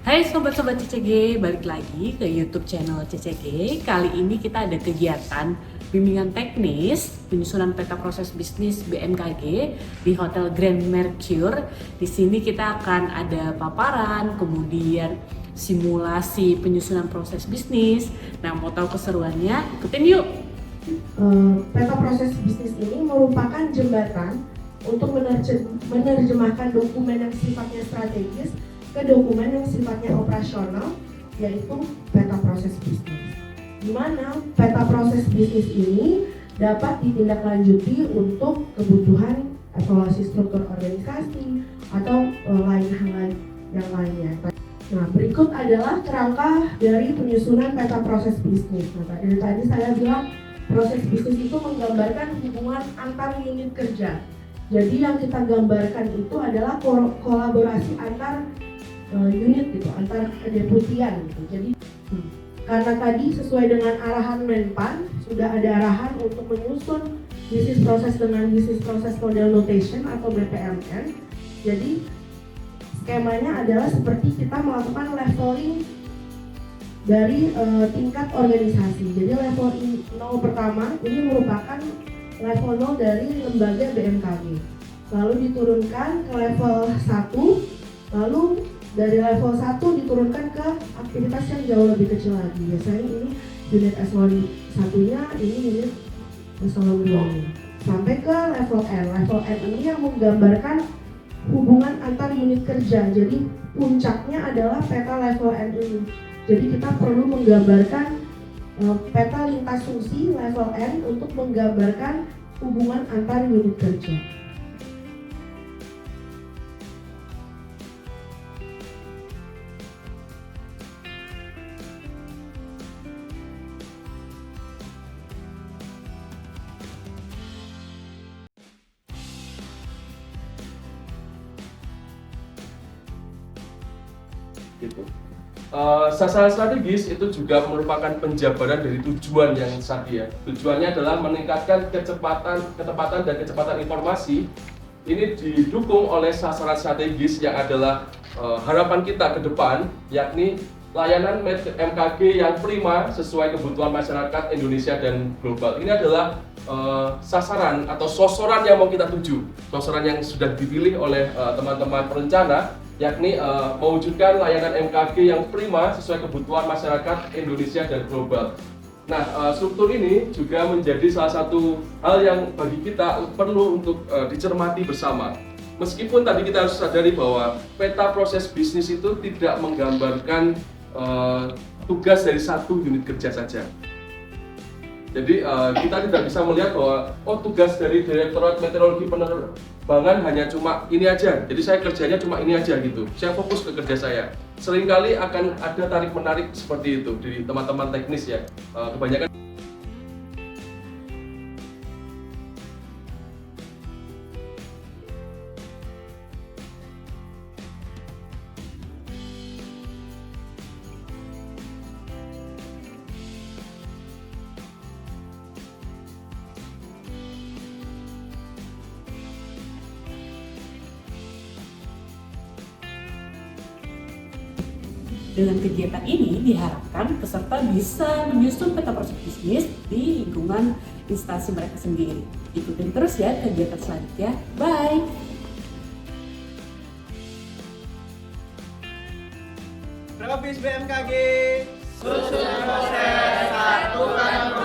Hai sobat-sobat CCG, balik lagi ke YouTube channel CCG. Kali ini kita ada kegiatan bimbingan teknis penyusunan peta proses bisnis BMKG di Hotel Grand Mercure. Di sini kita akan ada paparan, kemudian simulasi penyusunan proses bisnis. Nah, mau tahu keseruannya? Ikutin yuk. Peta proses bisnis ini merupakan jembatan untuk menerjemahkan dokumen yang sifatnya strategis ke dokumen yang sifatnya operasional, yaitu peta proses bisnis. Di mana peta proses bisnis ini dapat ditindaklanjuti untuk kebutuhan evaluasi struktur organisasi atau lain hal yang lainnya. Nah, berikut adalah kerangka dari penyusunan peta proses bisnis. Nah, dari tadi saya bilang proses bisnis itu menggambarkan hubungan antar unit kerja. Jadi yang kita gambarkan itu adalah kolaborasi antar unit gitu, antar kedeputian gitu. Jadi karena tadi sesuai dengan arahan Menpan, sudah ada arahan untuk menyusun business process dengan business process model notation atau BPMN. Jadi skemanya adalah seperti kita melakukan leveling dari tingkat organisasi. Jadi level 0 pertama ini merupakan level 0 dari lembaga BMKG. Lalu diturunkan ke level 1, lalu dari level 1 diturunkan ke aktivitas yang jauh lebih kecil lagi. Biasanya ini unit S1 satunya, ini unit S1 2 sampai ke level N. Level N ini yang menggambarkan hubungan antar unit kerja. Jadi puncaknya adalah peta level N ini. Jadi kita perlu menggambarkan peta lintas fungsi level N untuk menggambarkan hubungan antar unit kerja. Gitu. Sasaran strategis itu juga merupakan penjabaran dari tujuan yang tadi ya. Tujuannya adalah meningkatkan ketepatan dan kecepatan informasi. Ini didukung oleh sasaran strategis yang adalah harapan kita ke depan, yakni layanan MKG yang prima sesuai kebutuhan masyarakat Indonesia dan global. Ini adalah sasaran atau sosoran yang mau kita tuju, sosoran yang sudah dipilih oleh teman-teman perencana, yakni mewujudkan layanan MKG yang prima sesuai kebutuhan masyarakat Indonesia dan global. Nah, struktur ini juga menjadi salah satu hal yang bagi kita perlu untuk dicermati bersama. Meskipun tadi kita harus sadari bahwa peta proses bisnis itu tidak menggambarkan tugas dari satu unit kerja saja. Jadi kita tidak bisa melihat bahwa tugas dari Direktorat Meteorologi Penerbangan hanya cuma ini aja. Jadi saya kerjanya cuma ini aja gitu. Saya fokus ke kerja saya. Seringkali akan ada tarik menarik seperti itu dari teman-teman teknis ya. Kebanyakan Dengan kegiatan ini diharapkan peserta bisa menyusun peta proses bisnis di lingkungan instansi mereka sendiri. Ikutin terus ya kegiatan selanjutnya. Bye! Profis BMKG, susun proses, satukan